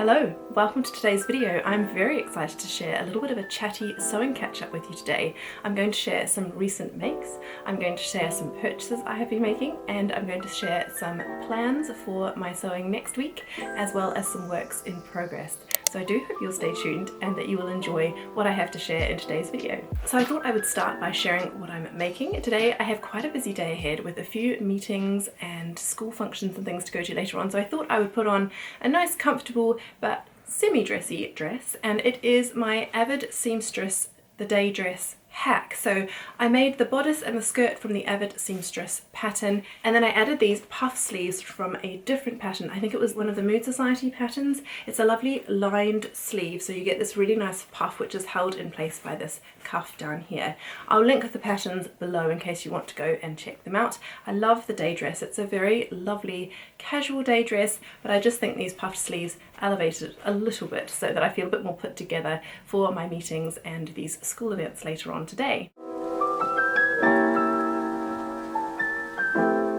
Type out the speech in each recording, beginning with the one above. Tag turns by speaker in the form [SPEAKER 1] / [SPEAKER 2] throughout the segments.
[SPEAKER 1] Hello, welcome to today's video. I'm very excited to share a little bit of a chatty sewing catch up with you today. I'm going to share some recent makes, I'm going to share some purchases I have been making, and I'm going to share some plans for my sewing next week, as well as some works in progress. So I do hope you'll stay tuned and that you will enjoy what I have to share in today's video. So I thought I would start by sharing what I'm making. Today I have quite a busy day ahead with a few meetings and school functions and things to go to later on, so I thought I would put on a nice comfortable but semi-dressy dress, and it is my Avid Seamstress The Day Dress hack. So I made the bodice and the skirt from the Avid Seamstress pattern, and then I added these puff sleeves from a different pattern. I think it was one of the Mood Society patterns. It's a lovely lined sleeve, so you get this really nice puff which is held in place by this cuff down here. I'll link the patterns below in case you want to go and check them out. I love the day dress. It's a very lovely casual day dress, but I just think these puffed sleeves elevate it a little bit so that I feel a bit more put together for my meetings and these school events later on today.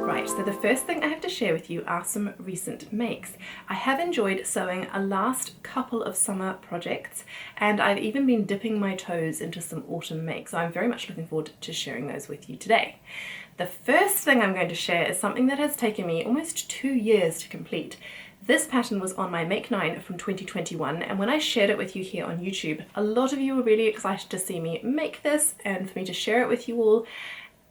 [SPEAKER 1] Right, so the first thing I have to share with you are some recent makes. I have enjoyed sewing a last couple of summer projects, and I've even been dipping my toes into some autumn makes, so I'm very much looking forward to sharing those with you today. The first thing I'm going to share is something that has taken me almost 2 years to complete. This pattern was on my Make 9 from 2021, and when I shared it with you here on YouTube, a lot of you were really excited to see me make this and for me to share it with you all,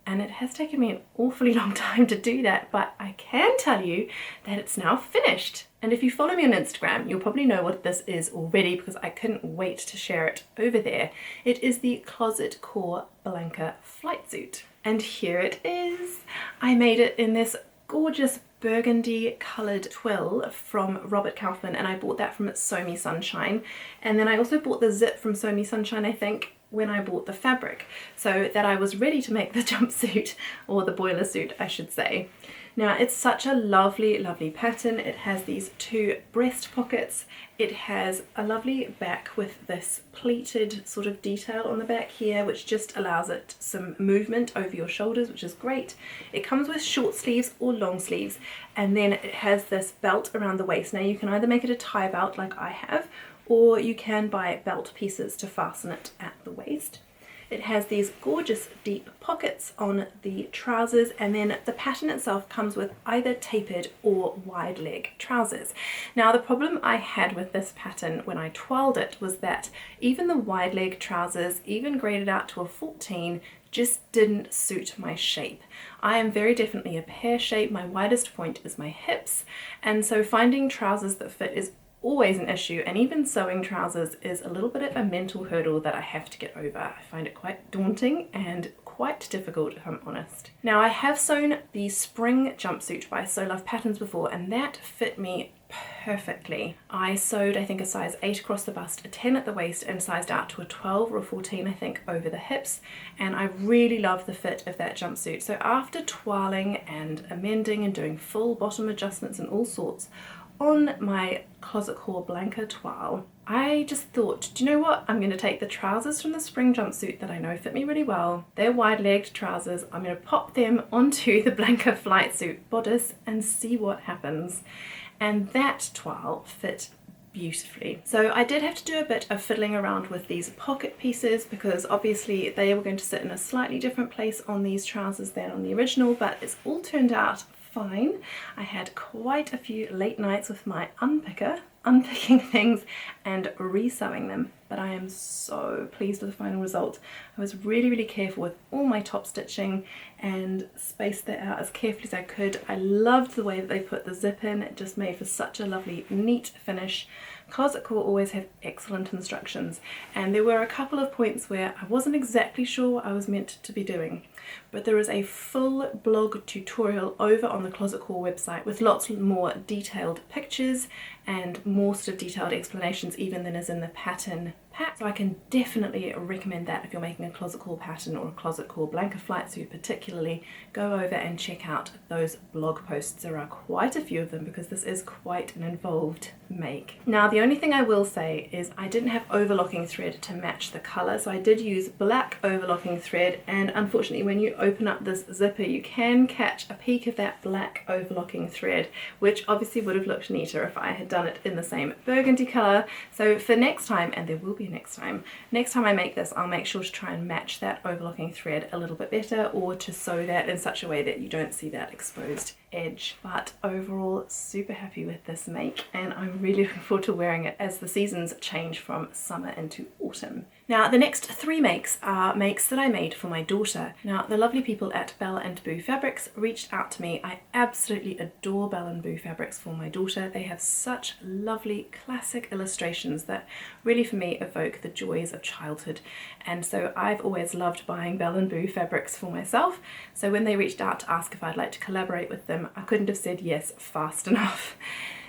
[SPEAKER 1] and it has taken me an awfully long time to do that, but I can tell you that it's now finished. And if you follow me on Instagram, you'll probably know what this is already because I couldn't wait to share it over there. It is the Closet Core Blanca flight suit. And here it is. I made it in this gorgeous burgundy coloured twill from Robert Kaufman, and I bought that from Sew Me Sunshine. And then I also bought the zip from Sew Me Sunshine, I think, when I bought the fabric, so that I was ready to make the jumpsuit, or the boiler suit I should say. Now it's such a lovely pattern. It has these 2 breast pockets, it has a lovely back with this pleated sort of detail on the back here which just allows it some movement over your shoulders, which is great. It comes with short sleeves or long sleeves, and then it has this belt around the waist. Now you can either make it a tie belt like I have, or you can buy belt pieces to fasten it at the waist. It has these gorgeous deep pockets on the trousers, and then the pattern itself comes with either tapered or wide leg trousers. Now the problem I had with this pattern when I twirled it was that even the wide leg trousers, even graded out to a 14, just didn't suit my shape. I am very definitely a pear shape. My widest point is my hips, and so finding trousers that fit is always an issue, and even sewing trousers is a little bit of a mental hurdle that I have to get over. I find it quite daunting and quite difficult, if I'm honest. Now I have sewn the spring jumpsuit by Sew Love Patterns before, and that fit me perfectly. I sewed, I think, a size 8 across the bust, a 10 at the waist, and sized out to a 12 or a 14, I think, over the hips, and I really love the fit of that jumpsuit. So after twirling and amending and doing full bottom adjustments and all sorts on my Closet Core Blanca toile, I just thought, do you know what? I'm going to take the trousers from the spring jumpsuit that I know fit me really well. They're wide-legged trousers. I'm going to pop them onto the Blanca flight suit bodice and see what happens. And that toile fit beautifully. So I did have to do a bit of fiddling around with these pocket pieces because obviously they were going to sit in a slightly different place on these trousers than on the original, but it's all turned out fine. I had quite a few late nights with my unpicking things and resewing them, but I am so pleased with the final result. I was really careful with all my top stitching and spaced that out as carefully as I could. I loved the way that they put the zip in. It just made for such a lovely neat finish. Closet Core always have excellent instructions, and there were a couple of points where I wasn't exactly sure what I was meant to be doing, but there is a full blog tutorial over on the Closet Core website with lots more detailed pictures and more sort of detailed explanations even than is in the pattern pack. So I can definitely recommend that if you're making a closet core pattern or a closet core Blanca flight suit particularly. Go over and check out those blog posts. There are quite a few of them because this is quite an involved make. Now the only thing I will say is I didn't have overlocking thread to match the colour, so I did use black overlocking thread, and unfortunately when you open up this zipper you can catch a peek of that black overlocking thread, which obviously would have looked neater if I had done it in the same burgundy colour. So for next time, and there will be a next time I make this, I'll make sure to try and match that overlocking thread a little bit better, or to sew that in such a way that you don't see that exposed edge. But overall, super happy with this make, and I'm really looking forward to wearing it as the seasons change from summer into autumn. Now the next 3 makes are makes that I made for my daughter. Now the lovely people at Belle and Boo Fabrics reached out to me. I absolutely adore Belle and Boo Fabrics for my daughter. They have such lovely classic illustrations that really for me evoke the joys of childhood, and so I've always loved buying Belle and Boo Fabrics for myself. So when they reached out to ask if I'd like to collaborate with them, I couldn't have said yes fast enough.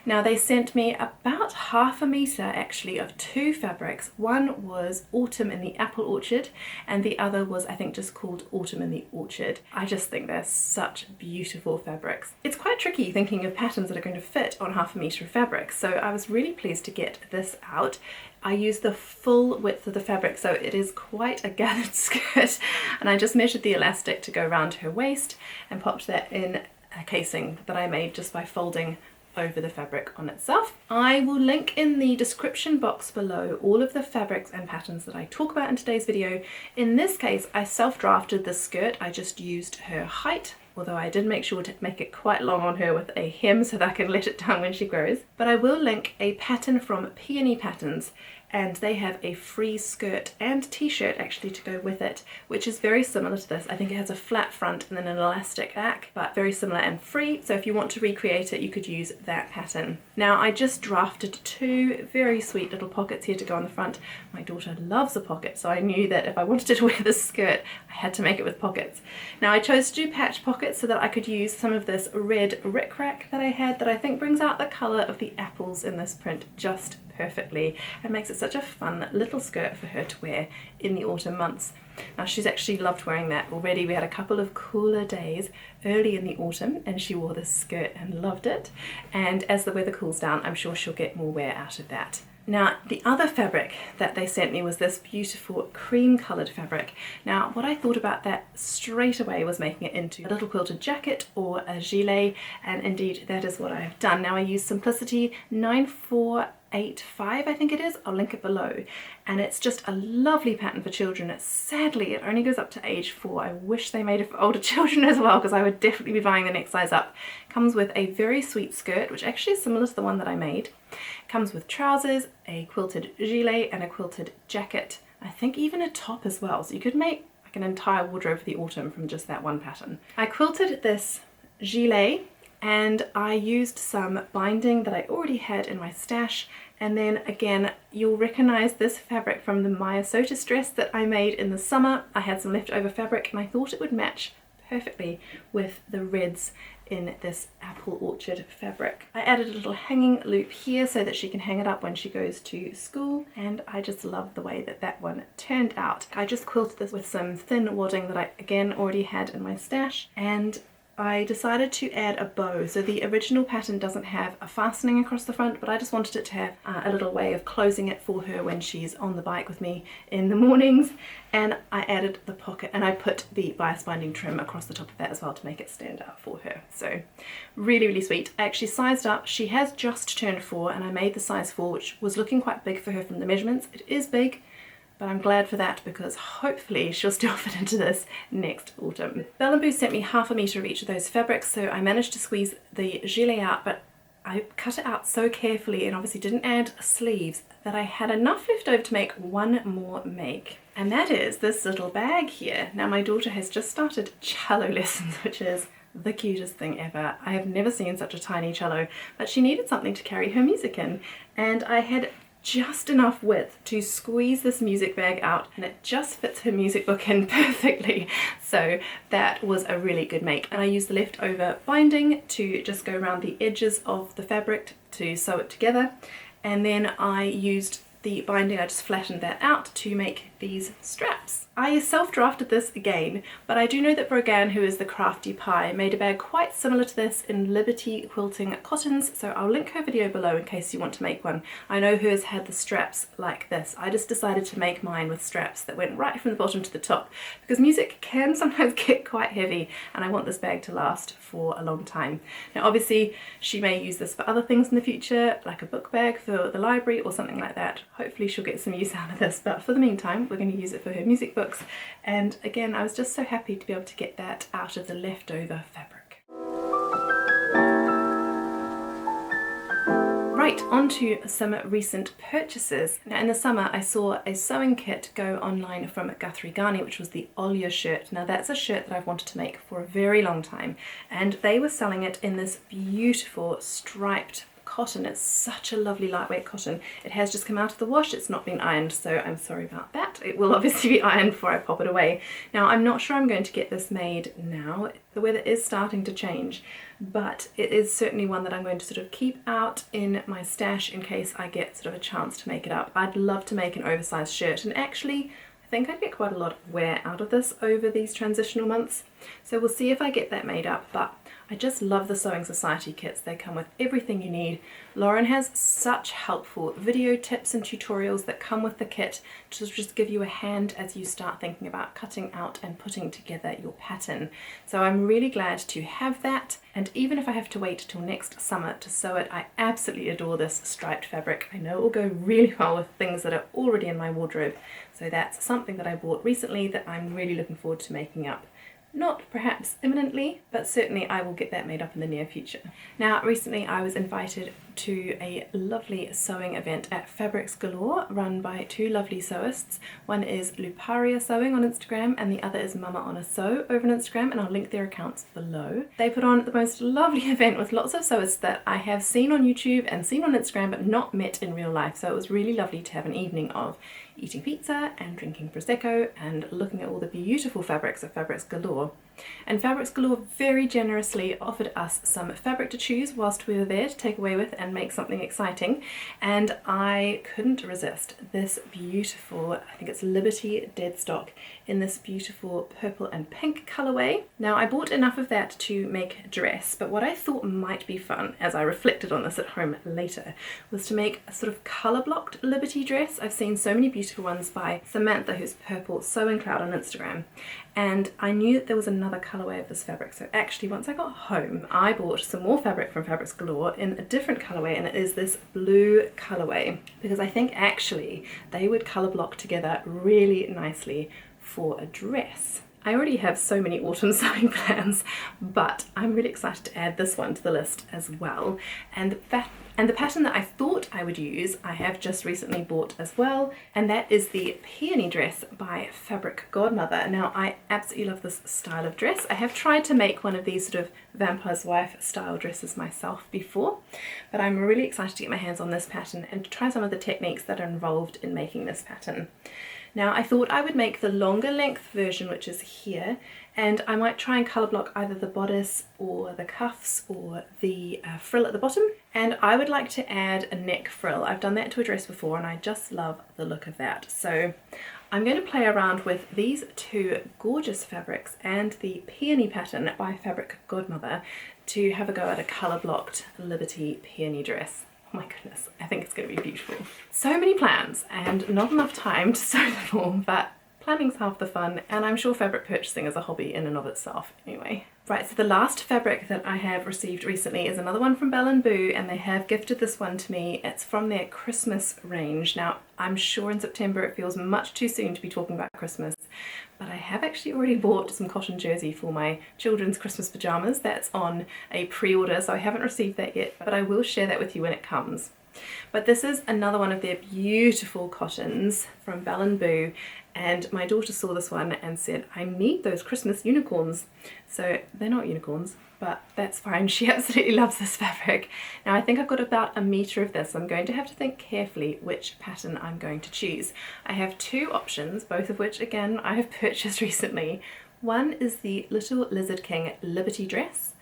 [SPEAKER 1] Now they sent me about half a metre actually of 2 fabrics. One was Autumn in the Apple Orchard and the other was I think just called Autumn in the Orchard. I just think they're such beautiful fabrics. It's quite tricky thinking of patterns that are going to fit on half a metre of fabric, so I was really pleased to get this out. I used the full width of the fabric, so it is quite a gathered skirt, and I just measured the elastic to go around her waist and popped that in a casing that I made just by folding over the fabric on itself. I will link in the description box below all of the fabrics and patterns that I talk about in today's video. In this case, I self-drafted the skirt. I just used her height, although I did make sure to make it quite long on her with a hem so that I can let it down when she grows. But I will link a pattern from Peony Patterns, and they have a free skirt and t-shirt actually to go with it, which is very similar to this. I think it has a flat front and then an elastic back, but very similar and free. So if you want to recreate it, you could use that pattern. Now I just drafted 2 very sweet little pockets here to go on the front. My daughter loves a pocket, so I knew that if I wanted to wear this skirt, I had to make it with pockets. Now I chose to do patch pockets so that I could use some of this red rickrack that I had, that I think brings out the colour of the apples in this print just perfectly and makes it such a fun little skirt for her to wear in the autumn months. Now she's actually loved wearing that already. We had a couple of cooler days early in the autumn and she wore this skirt and loved it, and as the weather cools down I'm sure she'll get more wear out of that. Now the other fabric that they sent me was this beautiful cream coloured fabric. Now what I thought about that straight away was making it into a little quilted jacket or a gilet, and indeed that is what I have done. Now I use Simplicity 9485 I think it is, I'll link it below, and it's just a lovely pattern for children. Sadly it only goes up to age 4. I wish they made it for older children as well, because I would definitely be buying the next size up. Comes with a very sweet skirt, which actually is similar to the one that I made. Comes with trousers, a quilted gilet and a quilted jacket. I think even a top as well, so you could make like an entire wardrobe for the autumn from just that one pattern. I quilted this gilet and I used some binding that I already had in my stash, and then again you'll recognize this fabric from the Maya Sotis dress that I made in the summer. I had some leftover fabric and I thought it would match perfectly with the reds in this Apple Orchard fabric. I added a little hanging loop here so that she can hang it up when she goes to school, and I just love the way that that one turned out. I just quilted this with some thin wadding that I again already had in my stash, and I decided to add a bow. So the original pattern doesn't have a fastening across the front, but I just wanted it to have a little way of closing it for her when she's on the bike with me in the mornings, and I added the pocket and I put the bias binding trim across the top of that as well to make it stand out for her. So really, really sweet. I actually sized up. She has just turned 4 and I made the size 4, which was looking quite big for her from the measurements. It is big, but I'm glad for that because hopefully she'll still fit into this next autumn. Belle and Boo sent me half a metre of each of those fabrics, so I managed to squeeze the gilet out, but I cut it out so carefully and obviously didn't add sleeves that I had enough left over to make one more make. And that is this little bag here. Now my daughter has just started cello lessons, which is the cutest thing ever. I have never seen such a tiny cello, but she needed something to carry her music in, and I had just enough width to squeeze this music bag out, and it just fits her music book in perfectly. So that was a really good make, and I used the leftover binding to just go around the edges of the fabric to sew it together, and then I used the binding, I just flattened that out to make these straps. I self-drafted this again, but I do know that Brogan, who is the Crafty Pie, made a bag quite similar to this in Liberty Quilting Cottons, so I'll link her video below in case you want to make one. I know hers had the straps like this. I just decided to make mine with straps that went right from the bottom to the top, because music can sometimes get quite heavy and I want this bag to last for a long time. Now obviously she may use this for other things in the future, like a book bag for the library or something like that. Hopefully she'll get some use out of this, but for the meantime we're going to use it for her music books. And again, I was just so happy to be able to get that out of the leftover fabric. Right, on to some recent purchases. Now in the summer I saw a sewing kit go online from Guthrie Ghani, which was the Olia shirt. Now that's a shirt that I've wanted to make for a very long time, and they were selling it in this beautiful striped cotton. It's such a lovely lightweight cotton. It has just come out of the wash, it's not been ironed, so I'm sorry about that. It will obviously be ironed before I pop it away. Now I'm not sure I'm going to get this made now. The weather is starting to change, but it is certainly one that I'm going to sort of keep out in my stash in case I get sort of a chance to make it up. I'd love to make an oversized shirt, and actually I think I'd get quite a lot of wear out of this over these transitional months. So we'll see if I get that made up, but I just love the Sewing Society kits. They come with everything you need. Lauren has such helpful video tips and tutorials that come with the kit to just give you a hand as you start thinking about cutting out and putting together your pattern. So I'm really glad to have that, and even if I have to wait till next summer to sew it, I absolutely adore this striped fabric. I know it will go really well with things that are already in my wardrobe, so that's something that I bought recently that I'm really looking forward to making up. Not perhaps imminently, but certainly I will get that made up in the near future. Now recently I was invited to a lovely sewing event at Fabrics Galore, run by two lovely sewists. One is Luparia Sewing on Instagram and the other is Mama on a Sew over on Instagram, and I'll link their accounts below. They put on the most lovely event with lots of sewists that I have seen on YouTube and seen on Instagram but not met in real life, so it was really lovely to have an evening of eating pizza and drinking Prosecco and looking at all the beautiful fabrics at Fabrics Galore. And Fabrics Galore very generously offered us some fabric to choose whilst we were there to take away with and make something exciting, and I couldn't resist this beautiful, I think it's Liberty Deadstock, in this beautiful purple and pink colourway. Now I bought enough of that to make a dress, but what I thought might be fun as I reflected on this at home later was to make a sort of colour blocked Liberty dress. I've seen so many beautiful ones by Samantha, who's Purple Sewing Cloud on Instagram, and I knew that there was another colourway of this fabric, so actually once I got home I bought some more fabric from Fabrics Galore in a different colourway, and it is this blue colourway because I think actually they would colour block together really nicely for a dress. I already have so many autumn sewing plans, but I'm really excited to add this one to the list as well. And the pattern that I thought I would use, I have just recently bought as well, and that is the Peony Dress by Fabric Godmother. Now I absolutely love this style of dress. I have tried to make one of these sort of Vampire's Wife style dresses myself before, but I'm really excited to get my hands on this pattern and to try some of the techniques that are involved in making this pattern. Now I thought I would make the longer length version, which is here, and I might try and colour block either the bodice or the cuffs or the frill at the bottom, and I would like to add a neck frill. I've done that to a dress before and I just love the look of that. So I'm going to play around with these two gorgeous fabrics and the Peony pattern by Fabric Godmother to have a go at a colour blocked Liberty Peony dress. Oh my goodness, I think it's going to be beautiful. So many plans and not enough time to sew them all, but planning's half the fun, and I'm sure fabric purchasing is a hobby in and of itself anyway. Right, so the last fabric that I have received recently is another one from Belle and Boo, and they have gifted this one to me. It's from their Christmas range. Now, I'm sure in September it feels much too soon to be talking about Christmas, but I have actually already bought some cotton jersey for my children's Christmas pyjamas. That's on a pre-order, so I haven't received that yet, but I will share that with you when it comes. But this is another one of their beautiful cottons from Belle and Boo, and my daughter saw this one and said, I need those Christmas unicorns. So they're not unicorns, but that's fine. She absolutely loves this fabric. Now I think I've got about a metre of this. I'm going to have to think carefully which pattern I'm going to choose. I have two options, both of which again I have purchased recently. One is the Little Lizard King Liberty dress,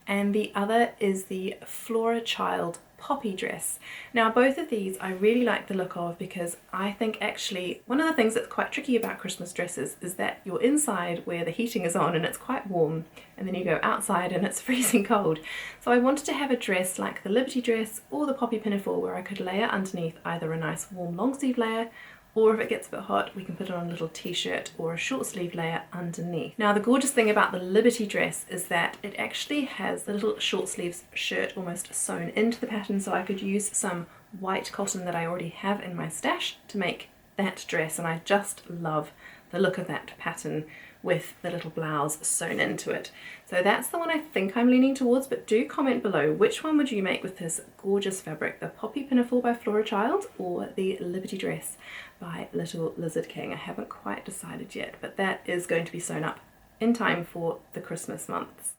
[SPEAKER 1] and the other is the Flora Child poppy dress. Now both of these I really like the look of because I think actually one of the things that's quite tricky about Christmas dresses is that you're inside where the heating is on and it's quite warm, and then you go outside and it's freezing cold. So I wanted to have a dress like the Liberty dress or the poppy pinafore where I could layer underneath either a nice warm long sleeve layer, or if it gets a bit hot we can put it on a little t-shirt or a short sleeve layer underneath. Now the gorgeous thing about the Liberty dress is that it actually has a little short sleeves shirt almost sewn into the pattern, so I could use some white cotton that I already have in my stash to make that dress, and I just love the look of that pattern with the little blouse sewn into it. So that's the one I think I'm leaning towards, but do comment below which one would you make with this gorgeous fabric, the Poppy Pinafore by Flora Child or the Liberty dress by Little Lizard King. I haven't quite decided yet, but that is going to be sewn up in time for the Christmas months.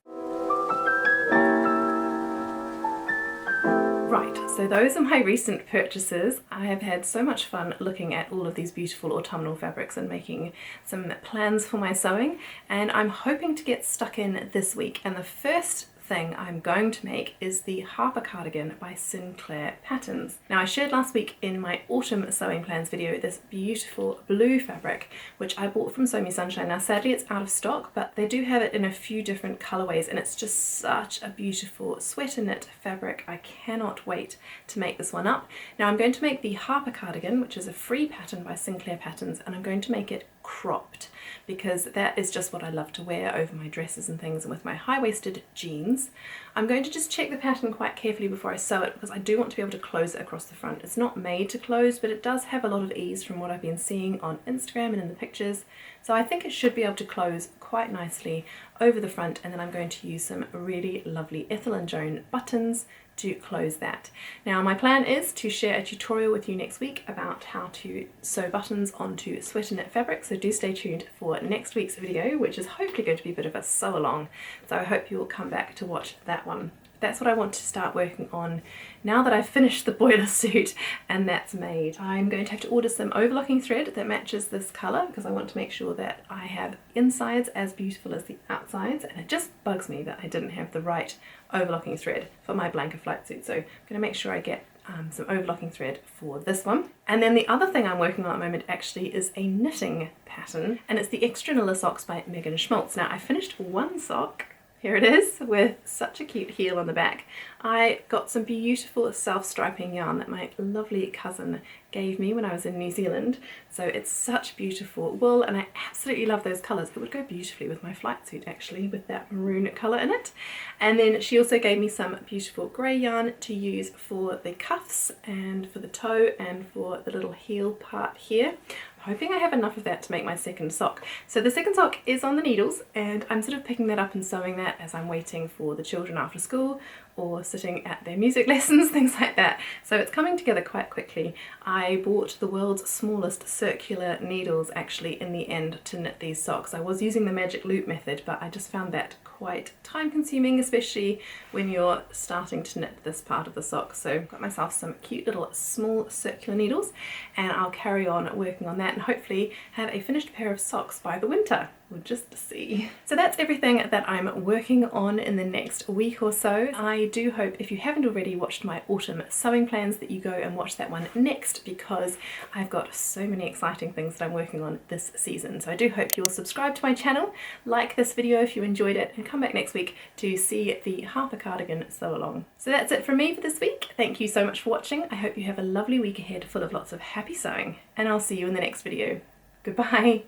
[SPEAKER 1] Right, so those are my recent purchases. I have had so much fun looking at all of these beautiful autumnal fabrics and making some plans for my sewing, and I'm hoping to get stuck in this week. And the first thing I'm going to make is the Harper cardigan by Sinclair Patterns. Now I shared last week in my autumn sewing plans video this beautiful blue fabric which I bought from Sew Me Sunshine. Now sadly it's out of stock, but they do have it in a few different colorways and it's just such a beautiful sweater knit fabric. I cannot wait to make this one up. Now I'm going to make the Harper cardigan, which is a free pattern by Sinclair Patterns, and I'm going to make it cropped because that is just what I love to wear over my dresses and things and with my high-waisted jeans. I'm going to just check the pattern quite carefully before I sew it because I do want to be able to close it across the front. It's not made to close, but it does have a lot of ease from what I've been seeing on Instagram and in the pictures. So I think it should be able to close quite nicely over the front, and then I'm going to use some really lovely Ethel and Joan buttons to close that. Now my plan is to share a tutorial with you next week about how to sew buttons onto sweater knit fabric, so do stay tuned for next week's video, which is hopefully going to be a bit of a sew along, so I hope you will come back to watch that one. That's what I want to start working on now that I've finished the boiler suit and that's made. I'm going to have to order some overlocking thread that matches this colour because I want to make sure that I have insides as beautiful as the outsides, and it just bugs me that I didn't have the right overlocking thread for my Blanca flight suit, so I'm going to make sure I get some overlocking thread for this one. And then the other thing I'm working on at the moment actually is a knitting pattern, and it's the Extra Nilla Socks by Megan Schmaltz. Now I finished one sock. Here it is with such a cute heel on the back. I got some beautiful self-striping yarn that my lovely cousin gave me when I was in New Zealand. So it's such beautiful wool and I absolutely love those colours. It would go beautifully with my flight suit actually, with that maroon colour in it. And then she also gave me some beautiful grey yarn to use for the cuffs and for the toe and for the little heel part here. Hoping I have enough of that to make my second sock. So the second sock is on the needles and I'm sort of picking that up and sewing that as I'm waiting for the children after school or sitting at their music lessons, things like that. So it's coming together quite quickly. I bought the world's smallest circular needles actually in the end to knit these socks. I was using the magic loop method, but I just found that quite time consuming, especially when you're starting to knit this part of the sock. So I've got myself some cute little small circular needles and I'll carry on working on that and hopefully have a finished pair of socks by the winter. We'll just see. So that's everything that I'm working on in the next week or so. I do hope if you haven't already watched my autumn sewing plans that you go and watch that one next, because I've got so many exciting things that I'm working on this season. So I do hope you'll subscribe to my channel, like this video if you enjoyed it, and come back next week to see the Harper cardigan sew along. So that's it from me for this week. Thank you so much for watching. I hope you have a lovely week ahead full of lots of happy sewing, and I'll see you in the next video. Goodbye.